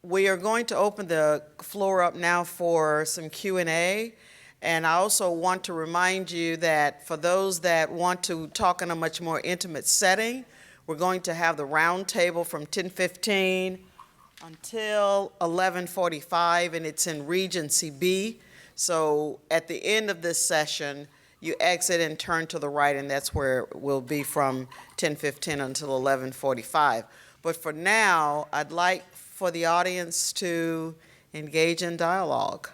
We are going to open the floor up now for some Q&A. And I also want to remind you that for those that want to talk in a much more intimate setting, we're going to have the round table from 10:15 until 11:45, and it's in Regency B. So at the end of this session, you exit and turn to the right, and that's where it will be from 10:15 until 11:45. But for now, I'd like for the audience to engage in dialogue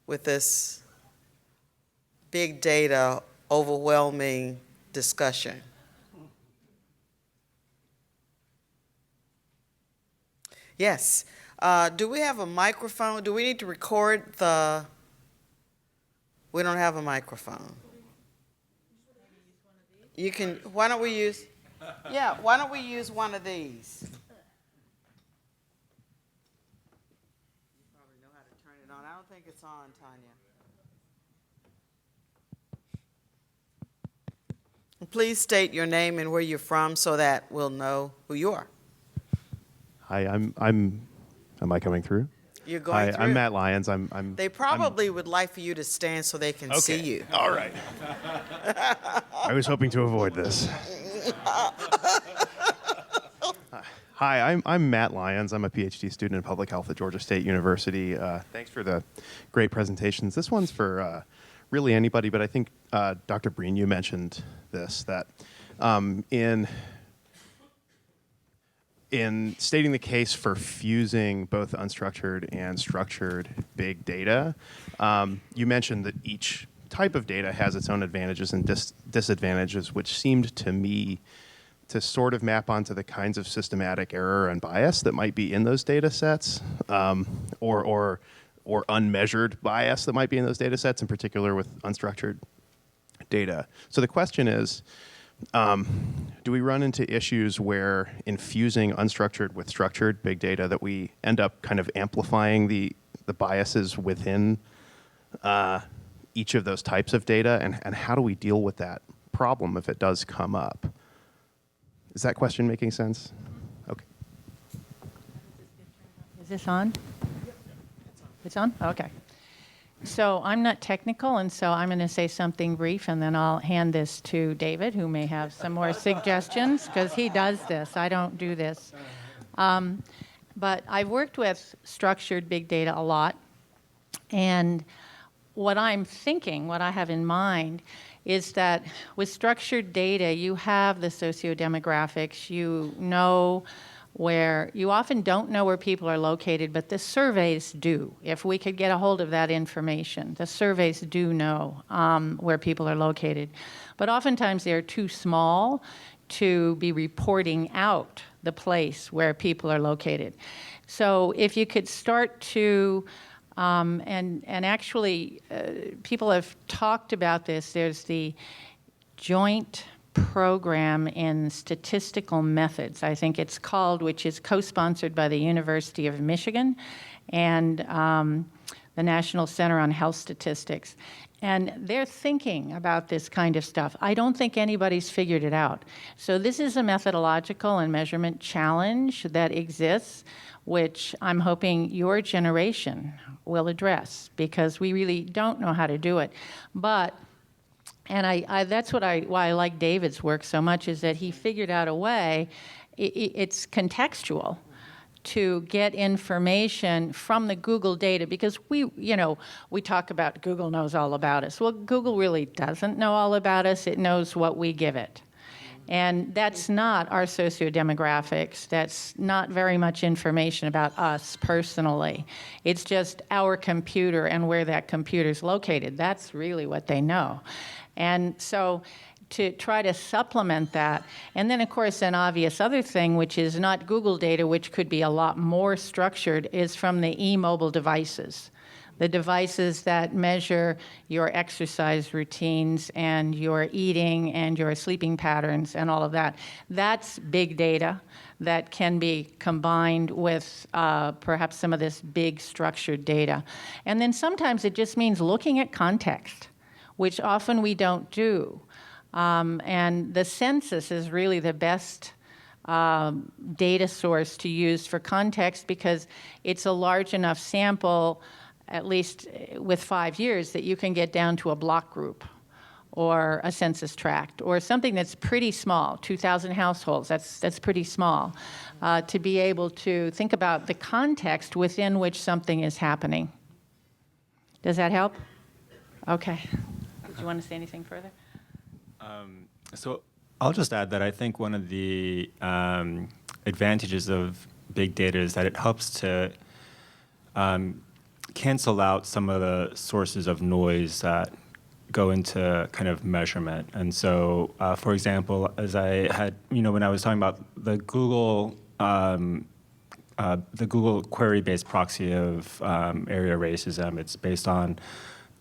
with this big data overwhelming discussion. Yes. Do we have a microphone? Do we need to record the? We don't have a microphone. You can. Why don't we use? Yeah. Why don't we use one of these? You probably know how to turn it on. I don't think it's on, Tanya. Please state your name and where you're from so that we'll know who you are. Hi, am I coming through? You're going through. I'm Matt Lyons. They probably would like for you to stand so they can see you. All right. I was hoping to avoid this. Hi, I'm Matt Lyons. I'm a PhD student in public health at Georgia State University. Thanks for the great presentations. This one's for really anybody, but I think Dr. Breen, you mentioned this, that in stating the case for fusing both unstructured and structured big data, you mentioned that each type of data has its own advantages and disadvantages, which seemed to me to sort of map onto the kinds of systematic error and bias that might be in those data sets, or unmeasured bias that might be in those data sets, in particular with unstructured data. So the question is, do we run into issues where infusing unstructured with structured big data that we end up kind of amplifying the biases within each of those types of data, and how do we deal with that problem if it does come up? Is that question making sense? Okay. Is this on? It's on? Okay. So I'm not technical, and so I'm going to say something brief, and then I'll hand this to David, who may have some more suggestions, because he does this. I don't do this. But I've worked with structured big data a lot, and what I'm thinking, what I have in mind, is that with structured data, you have the sociodemographics, you know where you often don't know where people are located, but the surveys do. If we could get a hold of that information, the surveys do know where people are located. But oftentimes they're too small to be reporting out the place where people are located. So if you could start to, and actually people have talked about this, there's the joint program in statistical methods, I think it's called, which is co-sponsored by the University of Michigan and the National Center on Health Statistics. And they're thinking about this kind of stuff. I don't think anybody's figured it out. So this is a methodological and measurement challenge that exists, which I'm hoping your generation will address, because we really don't know how to do it. But and that's why I like David's work so much, is that he figured out a way, it's contextual, to get information from the Google data, because we talk about Google knows all about us. Well, Google really doesn't know all about us. It knows what we give it. And that's not our sociodemographics. That's not very much information about us personally. It's just our computer and where that computer's located. That's really what they know. And so to try to supplement that, and then of course an obvious other thing, which is not Google data, which could be a lot more structured, is from the e-mobile devices. The devices that measure your exercise routines and your eating and your sleeping patterns and all of that. That's big data that can be combined with perhaps some of this big structured data. And then sometimes it just means looking at context, which often we don't do. And the census is really the best data source to use for context because it's a large enough sample, at least with 5 years, that you can get down to a block group or a census tract or something that's pretty small, 2,000 households, that's pretty small, to be able to think about the context within which something is happening. Does that help? Okay. Did you want to say anything further? So I'll just add that I think one of the advantages of big data is that it helps to cancel out some of the sources of noise that go into kind of measurement. And so, for example, as I had, when I was talking about the Google query-based proxy of area racism, it's based on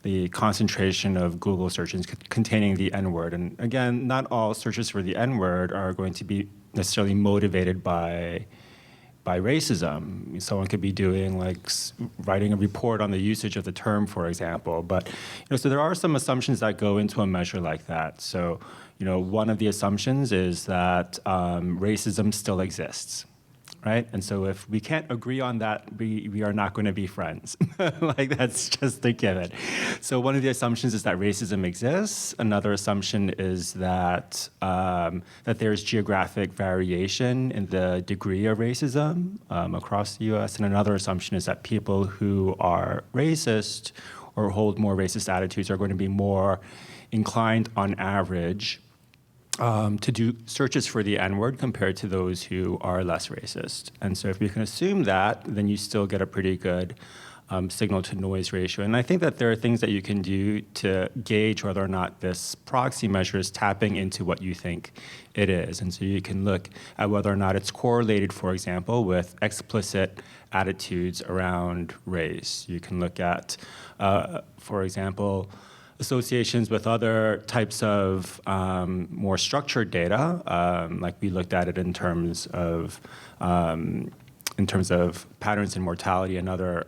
the concentration of Google searches containing the N-word. And again, not all searches for the N-word are going to be necessarily motivated by racism. Someone could be doing writing a report on the usage of the term, for example. But so there are some assumptions that go into a measure like that. So one of the assumptions is that racism still exists. Right? And so if we can't agree on that, we are not going to be friends. That's just a given. So one of the assumptions is that racism exists. Another assumption is that that there's geographic variation in the degree of racism across the U.S. And another assumption is that people who are racist or hold more racist attitudes are going to be more inclined on average to do searches for the N-word compared to those who are less racist. And so if you can assume that, then you still get a pretty good signal-to-noise ratio. And I think that there are things that you can do to gauge whether or not this proxy measure is tapping into what you think it is. And so you can look at whether or not it's correlated, for example, with explicit attitudes around race. You can look at, for example, associations with other types of more structured data, like we looked at it in terms of patterns in mortality and other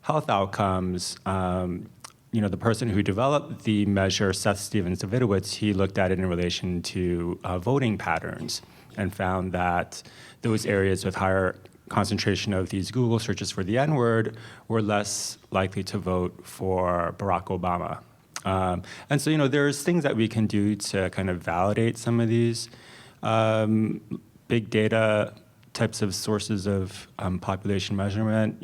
health outcomes. The person who developed the measure, Seth Stevens-Davidowitz, he looked at it in relation to voting patterns and found that those areas with higher concentration of these Google searches for the N-word were less likely to vote for Barack Obama. And so, there's things that we can do to kind of validate some of these big data types of sources of population measurement.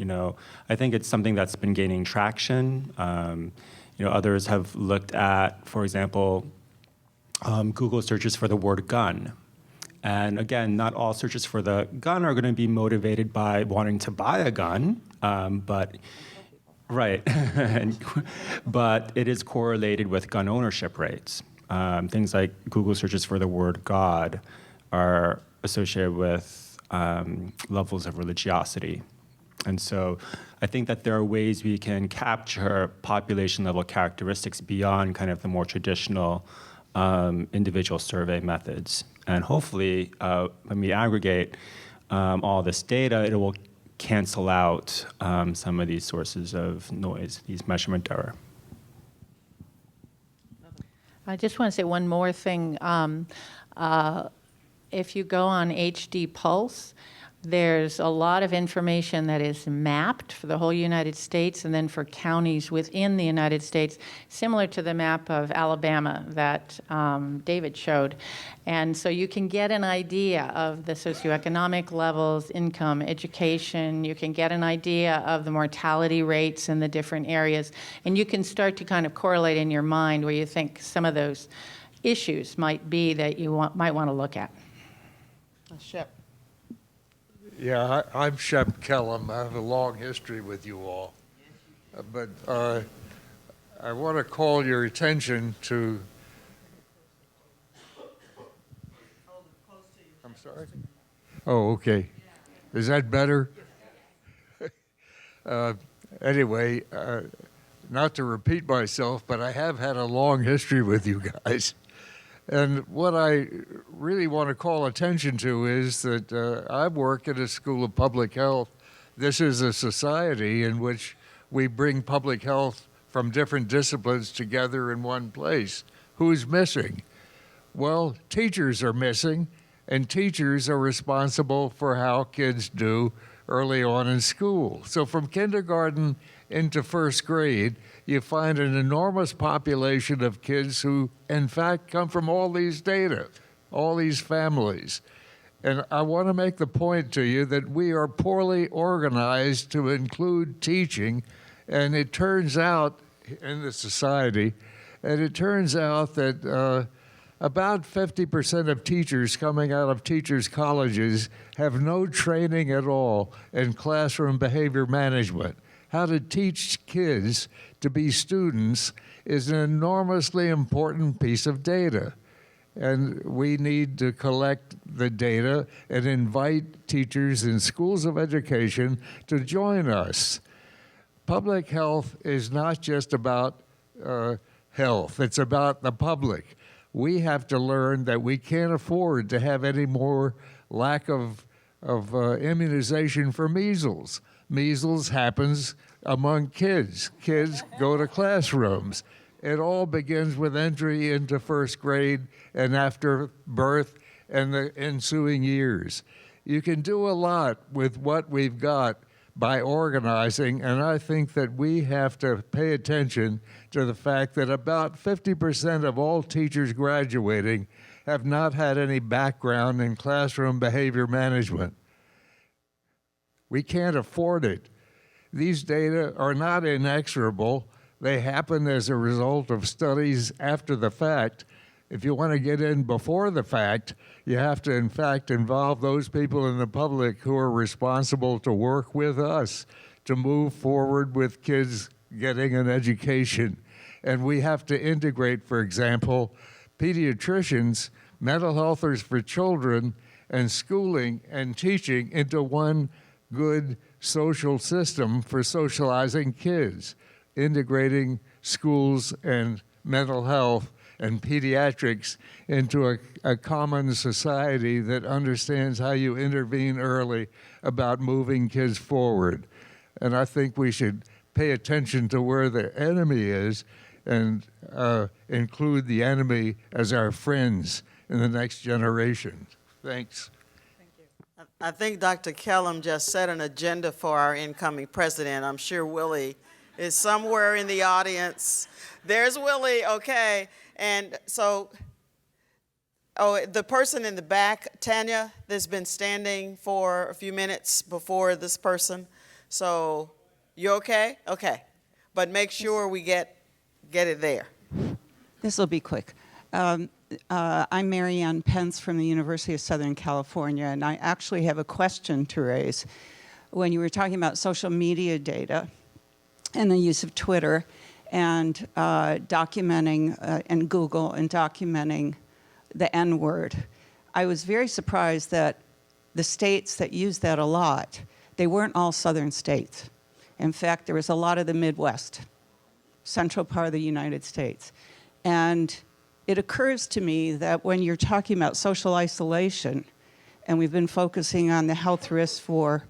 I think it's something that's been gaining traction. Others have looked at, for example, Google searches for the word gun. And again, not all searches for the gun are going to be motivated by wanting to buy a gun, but it is correlated with gun ownership rates. Things like Google searches for the word God are associated with levels of religiosity. And so I think that there are ways we can capture population level characteristics beyond kind of the more traditional individual survey methods. And hopefully, when we aggregate all this data, it will cancel out some of these sources of noise, these measurement error. I just want to say one more thing. If you go on HD Pulse, there's a lot of information that is mapped for the whole United States and then for counties within the United States, similar to the map of Alabama that David showed. And so you can get an idea of the socioeconomic levels, income, education. You can get an idea of the mortality rates in the different areas. And you can start to kind of correlate in your mind where you think some of those issues might be that you might want to look at. Shep. Yeah, I'm Shep Kellum. I have a long history with you all. But I want to call your attention to... I'm sorry? Oh, okay. Is that better? Anyway, not to repeat myself, but I have had a long history with you guys. And what I really want to call attention to is that I work at a school of public health. This is a society in which we bring public health from different disciplines together in one place. Who's missing? Well, teachers are missing, And teachers are responsible for how kids do early on in school. So from kindergarten into first grade, you find an enormous population of kids who, in fact, come from all these data, all these families. And I want to make the point to you that we are poorly organized to include teaching, and it turns out in the society, and it turns out that about 50% of teachers coming out of teachers' colleges have no training at all in classroom behavior management. How to teach kids to be students is an enormously important piece of data. And we need to collect the data and invite teachers in schools of education to join us. Public health is not just about health, it's about the public. We have to learn that we can't afford to have any more lack of immunization for measles. Measles happens among kids. Kids go to classrooms. It all begins with entry into first grade and after birth and the ensuing years. You can do a lot with what we've got by organizing, and I think that we have to pay attention to the fact that about 50% of all teachers graduating have not had any background in classroom behavior management. We can't afford it. These data are not inexorable. They happen as a result of studies after the fact. If you want to get in before the fact, you have to, in fact, involve those people in the public who are responsible to work with us to move forward with kids getting an education. And we have to integrate, for example, pediatricians, mental healthers for children, and schooling and teaching into one good social system for socializing kids, integrating schools and mental health and pediatrics into a common society that understands how you intervene early about moving kids forward. And I think we should pay attention to where the enemy is and include the enemy as our friends in the next generation. Thanks. I think Dr. Kellum just set an agenda for our incoming president. I'm sure Willie is somewhere in the audience. There's Willie, okay. And so, the person in the back, Tanya, that's been standing for a few minutes before this person. So, you okay? Okay. But make sure we get it there. This will be quick. I'm Marianne Pence from the University of Southern California, and I actually have a question to raise. When you were talking about social media data and the use of Twitter and documenting and Google and documenting the N-word, I was very surprised that the states that use that a lot, they weren't all southern states. In fact, there was a lot of the Midwest, central part of the United States. And it occurs to me that when you're talking about social isolation, and we've been focusing on the health risks for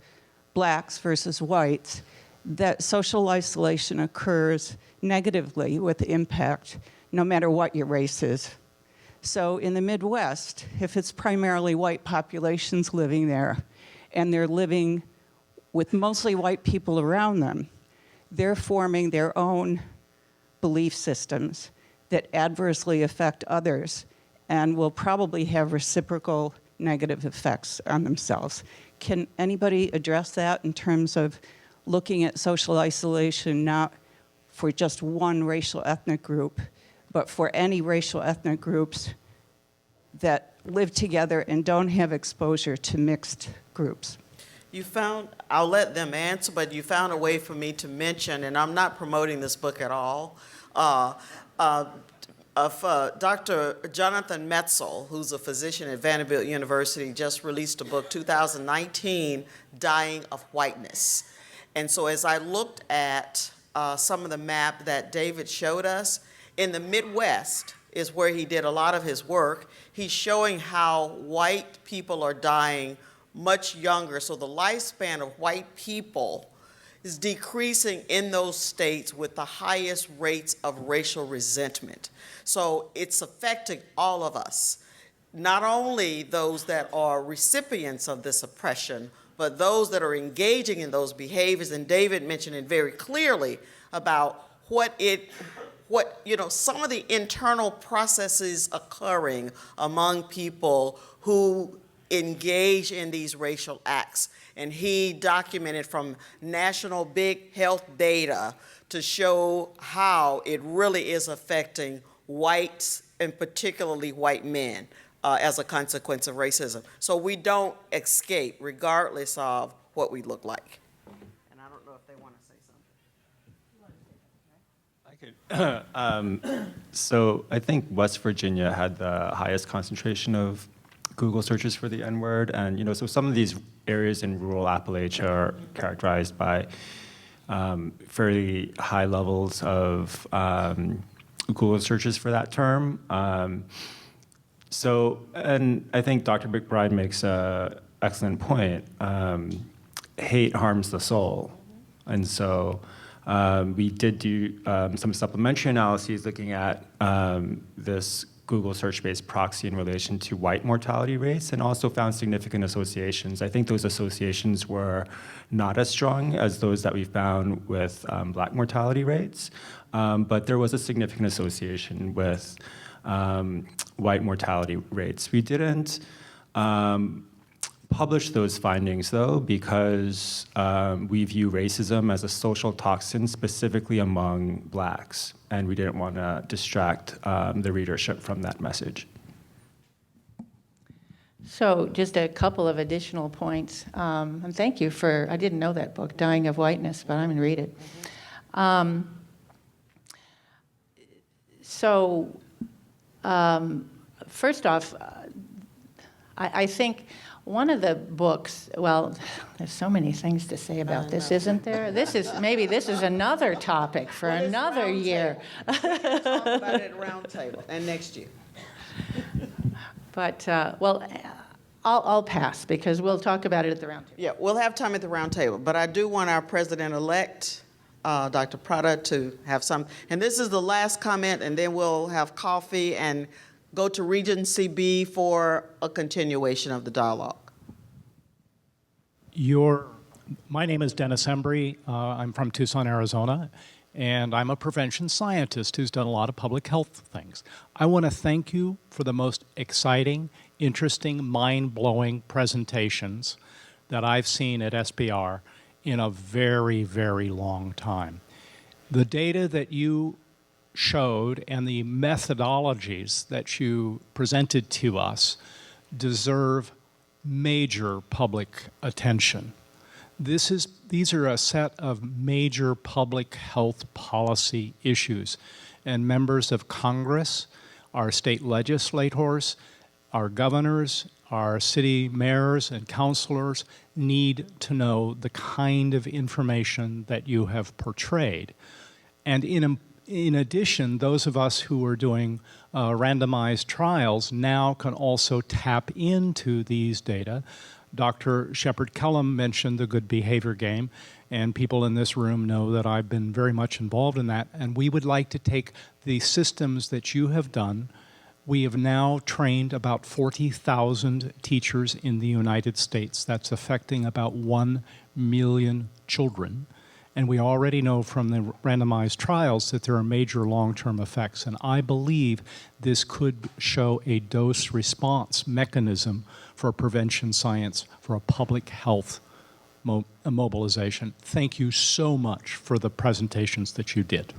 blacks versus whites, that social isolation occurs negatively with impact no matter what your race is. So in the Midwest, if it's primarily white populations living there, and they're living with mostly white people around them, they're forming their own belief systems that adversely affect others and will probably have reciprocal negative effects on themselves. Can anybody address that in terms of looking at social isolation not for just one racial ethnic group, but for any racial ethnic groups that live together and don't have exposure to mixed groups? I'll let them answer, but you found a way for me to mention, and I'm not promoting this book at all, Dr. Jonathan Metzl, who's a physician at Vanderbilt University, just released a book, 2019, Dying of Whiteness. And so as I looked at some of the map that David showed us, in the Midwest is where he did a lot of his work. He's showing how white people are dying much younger. So the lifespan of white people is decreasing in those states with the highest rates of racial resentment. So it's affecting all of us. not only those that are recipients of this oppression, but those that are engaging in those behaviors. And David mentioned it very clearly about some of the internal processes occurring among people who engage in these racial acts. And he documented from national big health data to show how it really is affecting whites, and particularly white men, as a consequence of racism. So we don't escape, regardless of what we look like. And I don't know if they want to say something. So I think West Virginia had the highest concentration of Google searches for the N-word, and so some of these areas in rural Appalachia are characterized by fairly high levels of Google searches for that term. And I think Dr. McBride makes an excellent point. Hate harms the soul, and so we did do some supplementary analyses looking at this Google search-based proxy in relation to white mortality rates, and also found significant associations. I think those associations were not as strong as those that we found with black mortality rates, but there was a significant association with white mortality rates. We didn't publish those findings, though, because we view racism as a social toxin specifically among blacks, and we didn't want to distract the readership from that message. So just a couple of additional points. And thank you for, I didn't know that book, Dying of Whiteness, but I'm going to read it. First off, I think one of the books, well, there's so many things to say about this, isn't there? This is another topic for another year. Talk about it at round table and next year. But, I'll pass because we'll talk about it at the round table. Yeah, we'll have time at the round table, but I do want our president-elect, Dr. Prada, to have some. And this is the last comment, and then we'll have coffee and go to Regency B for a continuation of the dialogue. My name is Dennis Embry. I'm from Tucson, Arizona, and I'm a prevention scientist who's done a lot of public health things. I want to thank you for the most exciting, interesting, mind-blowing presentations that I've seen at SBR in a very, very long time. The data that you showed and the methodologies that you presented to us deserve major public attention. These are a set of major public health policy issues, and members of Congress, our state legislators, our governors, our city mayors and councilors need to know the kind of information that you have portrayed. And in addition, those of us who are doing randomized trials now can also tap into these data. Dr. Shepard-Kellum mentioned the good behavior game, and people in this room know that I've been very much involved in that, and we would like to take the systems that you have done. We have now trained about 40,000 teachers in the United States. That's affecting about 1 million children. And we already know from the randomized trials that there are major long-term effects. And I believe this could show a dose-response mechanism for prevention science, for a public health mobilization. Thank you so much for the presentations that you did.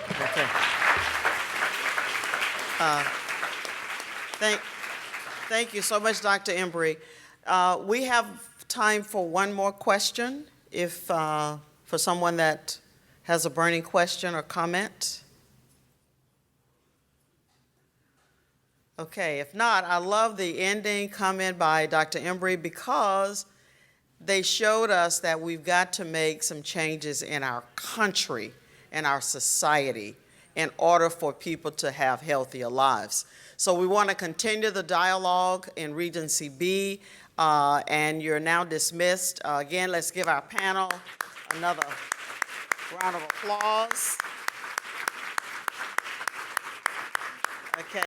Okay. Thank you so much, Dr. Embry. We have time for one more question, if for someone that has a burning question or comment. Okay, if not, I love the ending comment by Dr. Embry because they showed us that we've got to make some changes in our country and our society in order for people to have healthier lives. So we want to continue the dialogue in Regency B, and you're now dismissed. Again, let's give our panel another round of applause. Okay.